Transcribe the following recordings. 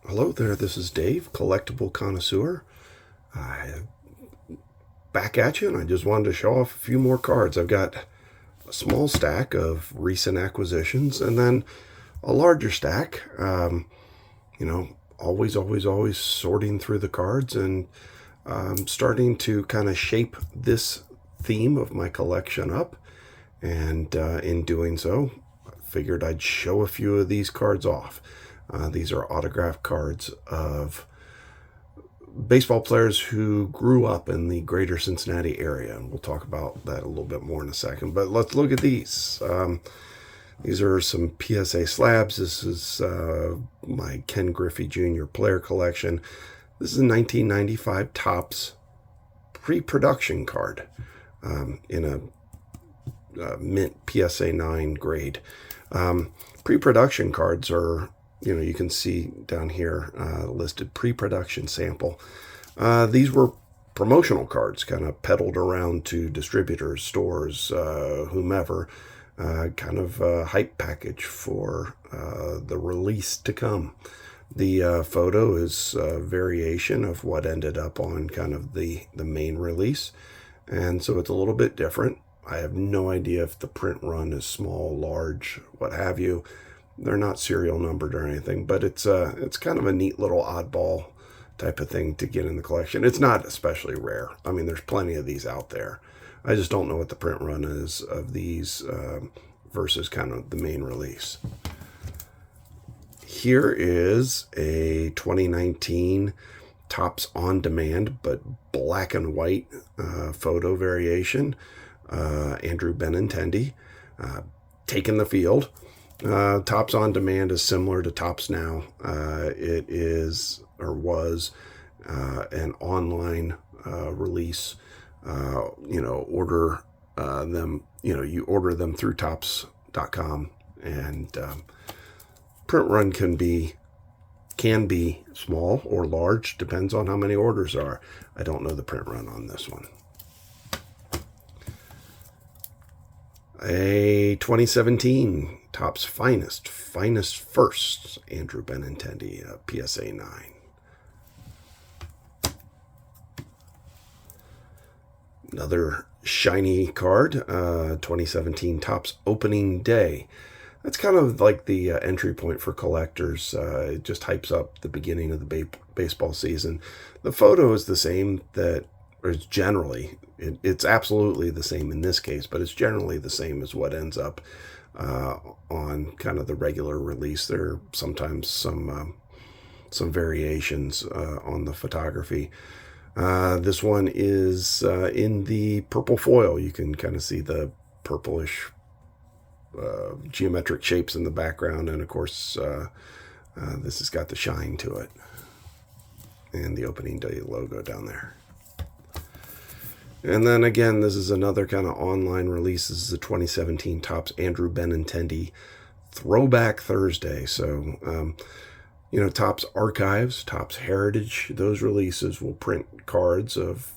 Hello there, this is Dave, collectible connoisseur. Back at you, and I just wanted to show off a few more cards. I've got a small stack of recent acquisitions, and then a larger stack. Always sorting through the cards and starting to kind of shape this theme of my collection up. And in doing so, I figured I'd show a few of these cards off. These are autographed cards of baseball players who grew up in the greater Cincinnati area. And we'll talk about that a little bit more in a second. But let's look at these. These are some PSA slabs. This is my Ken Griffey Jr. player collection. This is a 1995 Topps pre-production card in a mint PSA 9 grade. Pre-production cards are, you can see down here listed pre-production sample. These were promotional cards, kind of peddled around to distributors, stores, whomever, kind of a hype package for the release to come. The photo is a variation of what ended up on kind of the main release, and so it's a little bit different. I have no idea if the print run is small, large, what have you. They're not serial numbered or anything, but it's kind of a neat little oddball type of thing to get in the collection. It's not especially rare. I mean, there's plenty of these out there. I just don't know what the print run is of these versus kind of the main release. Here is a 2019 Topps On Demand, but black and white photo variation. Andrew Benintendi taking the field. Topps On Demand is similar to Topps Now. It is or was an online release. Order them. You order them through Topps.com, and print run can be small or large, depends on how many orders are. I don't know the print run on this one. A 2017 Topps Finest First, Andrew Benintendi, PSA 9. Another shiny card, 2017 Topps Opening Day. That's kind of like the entry point for collectors. It just hypes up the beginning of the baseball season. The photo is the same it's absolutely the same in this case, but it's generally the same as what ends up on kind of the regular release. There are sometimes some variations on the photography. This one is in the purple foil. You can kind of see the purplish geometric shapes in the background, and of course this has got the shine to it, and the Opening Day logo down there. And then again, this is another kind of online release. This is the 2017 Topps Andrew Benintendi Throwback Thursday. So, Topps Archives, Topps Heritage, those releases will print cards of,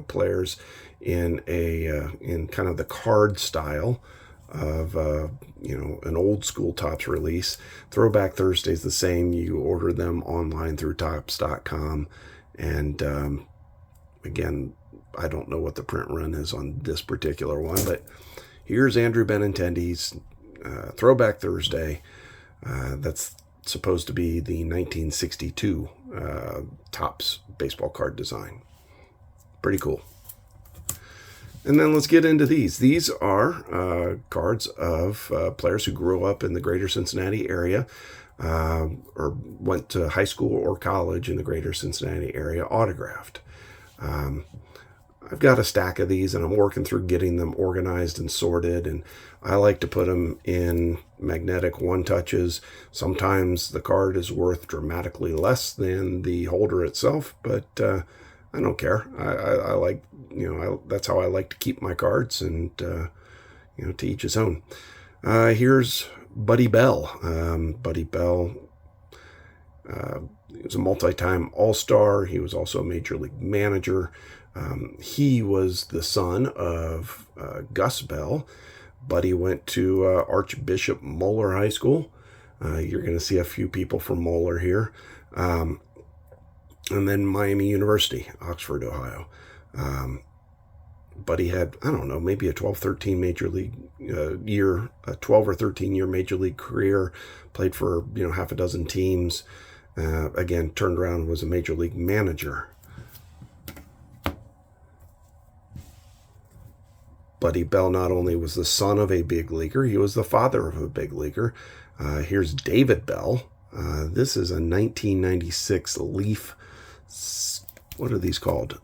players in in kind of the card style of, an old school Topps release. Throwback Thursday is the same. You order them online through Topps.com. And, again, I don't know what the print run is on this particular one, but here's Andrew Benintendi's Throwback Thursday. That's supposed to be the 1962 Topps baseball card design. Pretty cool. And then let's get into these. These are cards of players who grew up in the greater Cincinnati area or went to high school or college in the greater Cincinnati area, autographed. I've got a stack of these, and I'm working through getting them organized and sorted, and I like to put them in magnetic one-touches. Sometimes the card is worth dramatically less than the holder itself, but I don't care. I like, that's how I like to keep my cards, and, to each his own. Here's Buddy Bell. Buddy Bell, he was a multi-time All-Star. He was also a Major League manager. He was the son of Gus Bell. Buddy went to Archbishop Moeller High School. You're going to see a few people from Moeller here. And then Miami University, Oxford, Ohio. Buddy had, I don't know, maybe a 12, 13 major league year, a 12 or 13 year major league career, played for, half a dozen teams. Again, turned around, was a major league manager. Buddy Bell not only was the son of a big leaguer, he was the father of a big leaguer. Here's David Bell. This is a 1996 Leaf, what are these called?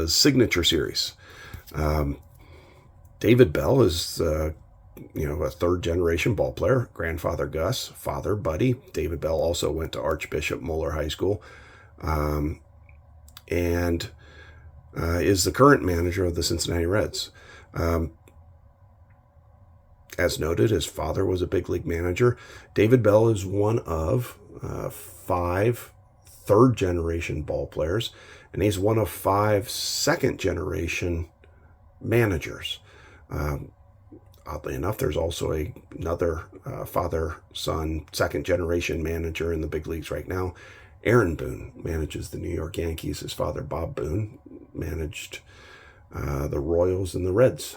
Signature Series. David Bell is, a third-generation ball player. Grandfather Gus, father Buddy. David Bell also went to Archbishop Moeller High School, and is the current manager of the Cincinnati Reds. As noted, his father was a big league manager. David Bell is one of 5 third-generation ball players, and he's one of 5 second-generation managers. Oddly enough, there's also another father-son second-generation manager in the big leagues right now. Aaron Boone manages the New York Yankees. His father, Bob Boone, managed the Royals and the Reds.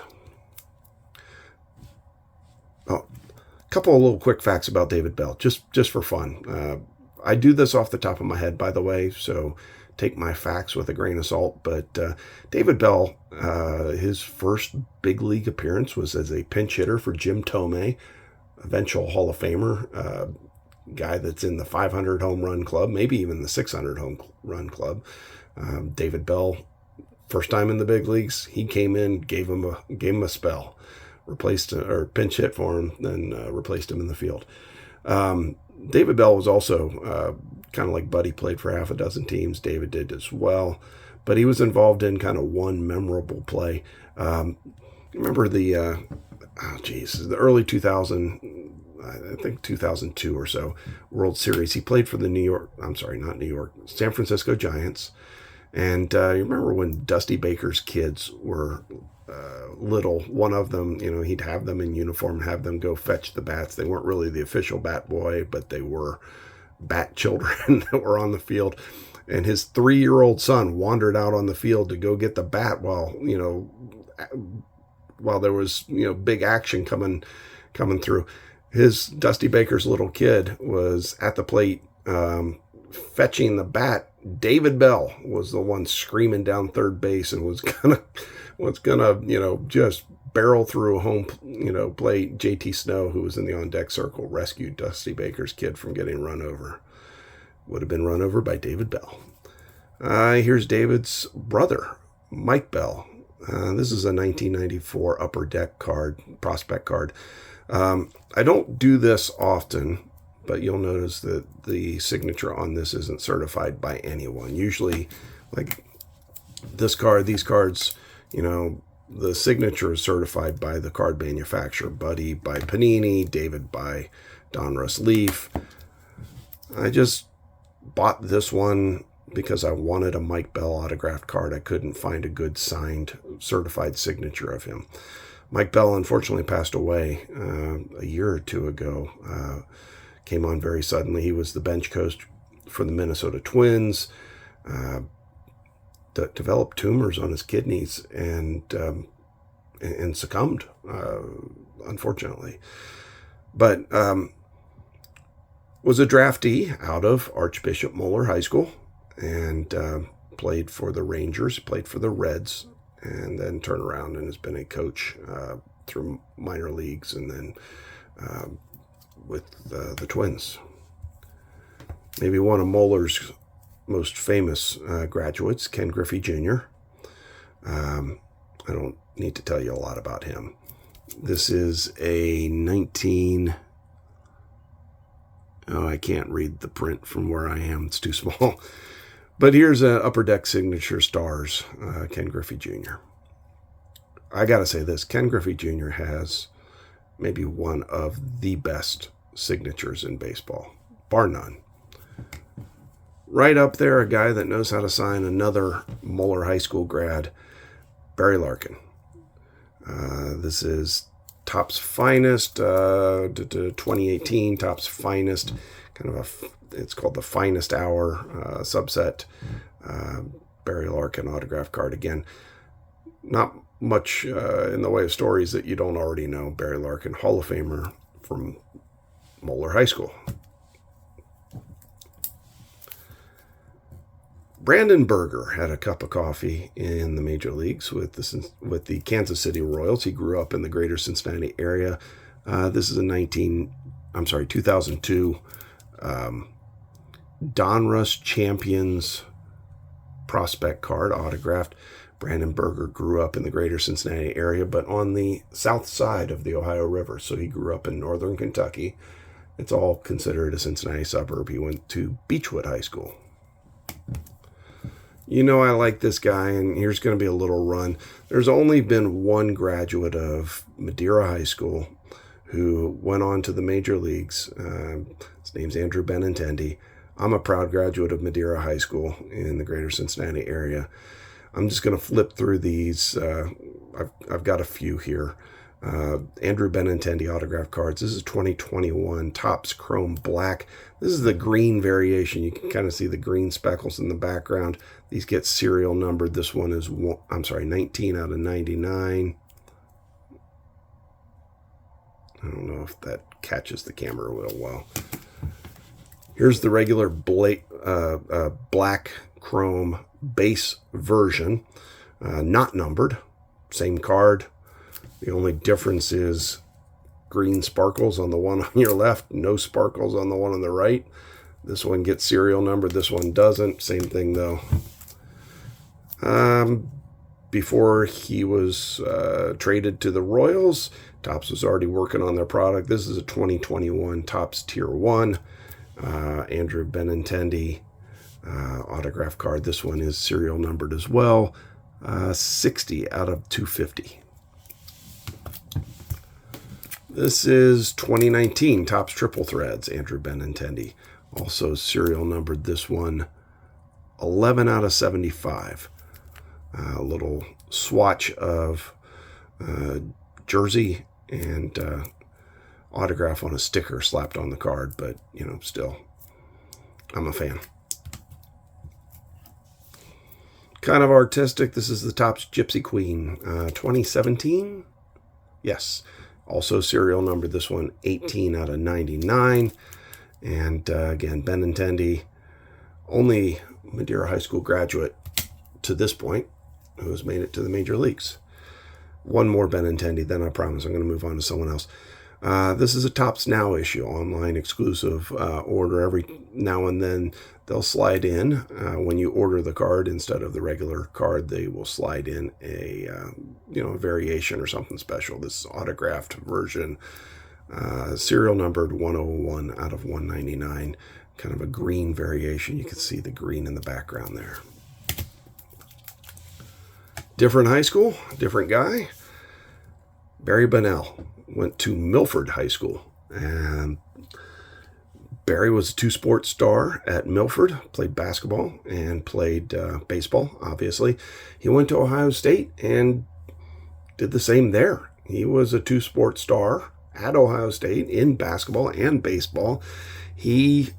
Oh, a couple of little quick facts about David Bell, just for fun. I do this off the top of my head, by the way, so take my facts with a grain of salt. But David Bell, his first big league appearance was as a pinch hitter for Jim Tomei, eventual Hall of Famer, guy that's in the 500 home run club, maybe even the 600 home run club. David Bell, first time in the big leagues, he came in, gave him a spell, replaced or pinch hit for him, then replaced him in the field. David Bell was also kind of like Buddy, played for half a dozen teams. David did as well, but he was involved in kind of one memorable play. Remember the early 2000, I think 2002 or so, World Series. He played for the San Francisco Giants. And you remember when Dusty Baker's kids were little, one of them, he'd have them in uniform, have them go fetch the bats. They weren't really the official bat boy, but they were bat children that were on the field. And his 3-year-old son wandered out on the field to go get the bat while there was, big action coming through. His Dusty Baker's little kid was at the plate fetching the bat. David Bell was the one screaming down third base and was gonna just barrel through a home plate. JT Snow, who was in the on deck circle, rescued Dusty Baker's kid from getting run over. Would have been run over by David Bell. Here's David's brother, Mike Bell. This is a 1994 Upper Deck card, prospect card. I don't do this often, but you'll notice that the signature on this isn't certified by anyone. Usually, like these cards, the signature is certified by the card manufacturer. Buddy by Panini, David by Donruss Leaf. I just bought this one because I wanted a Mike Bell autographed card. I couldn't find a good signed, certified signature of him. Mike Bell unfortunately passed away a year or two ago. Came on very suddenly. He was the bench coach for the Minnesota Twins. Developed tumors on his kidneys and succumbed, unfortunately. But was a draftee out of Archbishop Moeller High School and played for the Rangers, played for the Reds, and then turned around and has been a coach through minor leagues and then with the Twins. Maybe one of Moeller's most famous graduates, Ken Griffey Jr. I don't need to tell you a lot about him. This is a I can't read the print from where I am. It's too small. But here's an Upper Deck Signature Stars, Ken Griffey Jr. I got to say this, Ken Griffey Jr. has maybe one of the best signatures in baseball, bar none. Right up there, a guy that knows how to sign another Moeller High School grad, Barry Larkin. This is Topps Finest, 2018 Topps Finest, it's called the Finest Hour subset. Barry Larkin autograph card again. Not much in the way of stories that you don't already know. Barry Larkin, Hall of Famer from Moeller High School. Brandon Berger had a cup of coffee in the major leagues with the Kansas City Royals. He grew up in the greater Cincinnati area. This is a 2002 Donruss Champions prospect card, autographed. Brandon Berger grew up in the greater Cincinnati area, but on the south side of the Ohio River. So he grew up in northern Kentucky. It's all considered a Cincinnati suburb. He went to Beechwood High School. You know I like this guy, and here's going to be a little run. There's only been one graduate of Madeira High School who went on to the major leagues. His name's Andrew Benintendi. I'm a proud graduate of Madeira High School in the greater Cincinnati area. I'm just going to flip through these. I've got a few here. Andrew Benintendi autograph cards. This is 2021 Topps Chrome Black. This is the green variation. You can kind of see the green speckles in the background. These get serial numbered. This one is 19 out of 99. I don't know if that catches the camera real well. Here's the regular black chrome base version, not numbered. Same card. The only difference is green sparkles on the one on your left, no sparkles on the one on the right. This one gets serial numbered, this one doesn't. Same thing though. Before he was traded to the Royals, Topps was already working on their product. This is a 2021 Topps Tier 1. Andrew Benintendi autograph card. This one is serial numbered as well. 60 out of 250. This is 2019 Topps Triple Threads, Andrew Benintendi. Also serial numbered, this one 11 out of 75. A little swatch of jersey and autograph on a sticker slapped on the card, but still, I'm a fan. Kind of artistic. This is the Topps Gypsy Queen, 2017. Yes. Also serial numbered, this one 18 out of 99. And again, Benintendi, only Madeira High School graduate to this point who has made it to the major leagues. One more Benintendi, then I promise I'm going to move on to someone else. This is a Topps Now issue, online exclusive order. Every now and then they'll slide in. When you order the card instead of the regular card, they will slide in a variation or something special. This autographed version, serial numbered 101 out of 199. Kind of a green variation. You can see the green in the background there. Different high school, different guy. Barry Bonnell went to Milford High School, and Barry was a two-sport star at Milford, played basketball and played baseball, obviously. He went to Ohio State and did the same there. He was a two-sport star at Ohio State in basketball and baseball. He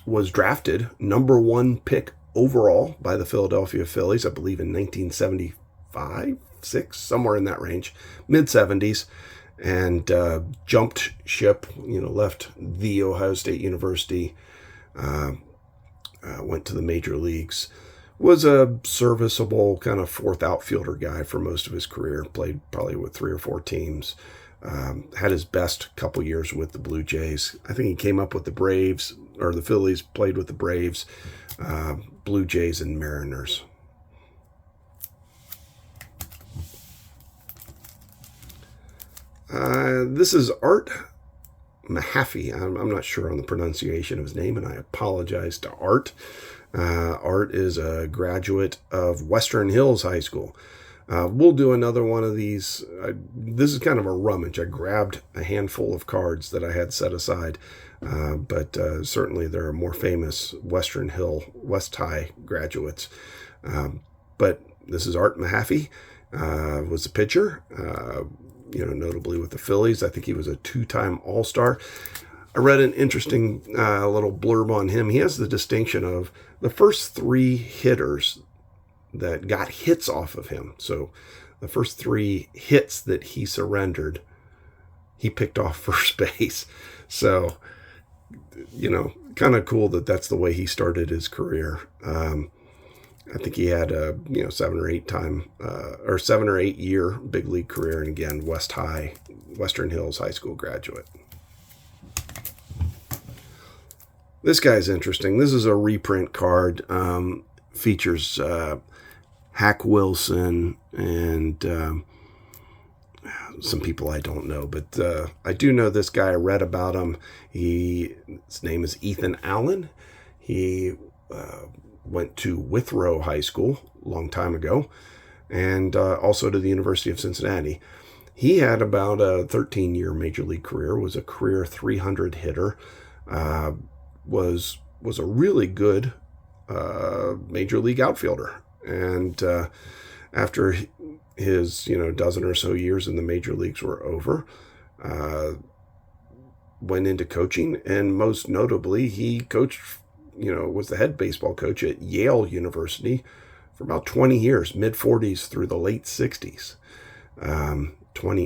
was drafted number 1 pick overall by the Philadelphia Phillies, I believe in 1975, 6, somewhere in that range, mid-70s. And jumped ship, left the Ohio State University, went to the major leagues, was a serviceable kind of fourth outfielder guy for most of his career, played probably with 3 or 4 teams, had his best couple years with the Blue Jays. I think he came up with the Braves, or the Phillies, played with the Braves, Blue Jays, and Mariners. This is Art Mahaffey. I'm not sure on the pronunciation of his name, and I apologize to Art. Art is a graduate of Western Hills High School. We'll do another one of these. This is kind of a rummage. I grabbed a handful of cards that I had set aside, but certainly there are more famous West High graduates. But this is Art Mahaffey. Was a pitcher. notably with the Phillies. I think he was a 2-time All-Star. I read an interesting little blurb on him. He has the distinction of the first 3 hitters that got hits off of him. So the first 3 hits that he surrendered, he picked off first base. So, kind of cool that that's the way he started his career. I think he had a 7 or 8 year big league career, and again, Western Hills High School graduate. This guy's interesting. This is a reprint card. Features Hack Wilson and some people I don't know, but I do know this guy. I read about him. His name is Ethan Allen. He went to Withrow High School a long time ago, and also to the University of Cincinnati. He had about a 13-year major league career, was a career 300 hitter, was a really good major league outfielder. And after his dozen or so years in the major leagues were over, went into coaching, and most notably he coached, was the head baseball coach at Yale University for about 20 years, mid-40s through the late 60s,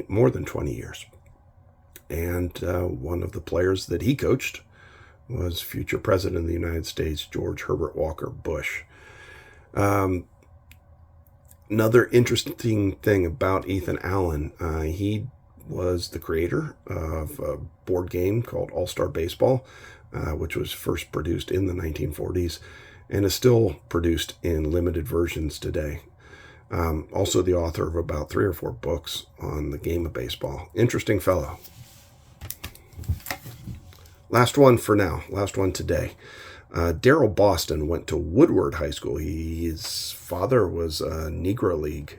more than 20 years. And one of the players that he coached was future President of the United States, George Herbert Walker Bush. Another interesting thing about Ethan Allen, he was the creator of a board game called All-Star Baseball, which was first produced in the 1940s and is still produced in limited versions today. Also the author of about 3 or 4 books on the game of baseball. Interesting fellow. Last one for now. Last one today. Daryl Boston went to Woodward High School. His father was a Negro League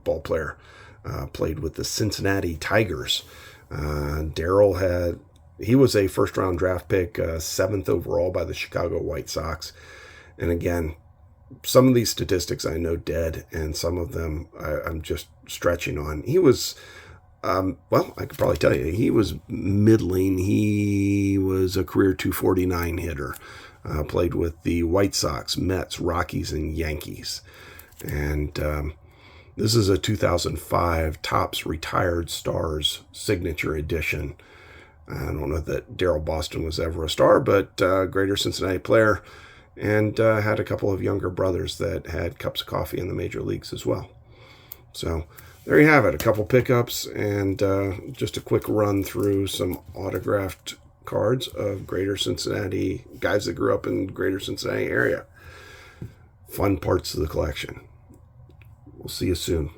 ball player. Played with the Cincinnati Tigers. Daryl he was a first-round draft pick, 7th overall by the Chicago White Sox. And again, some of these statistics I know dead, and some of them I'm just stretching on. He was, I could probably tell you, he was middling. He was a career 249 hitter. Played with the White Sox, Mets, Rockies, and Yankees. And this is a 2005 Topps Retired Stars Signature Edition. I don't know that Daryl Boston was ever a star, but greater Cincinnati player, and had a couple of younger brothers that had cups of coffee in the major leagues as well. So there you have it, a couple pickups and just a quick run through some autographed cards of greater Cincinnati, guys that grew up in greater Cincinnati area. Fun parts of the collection. We'll see you soon.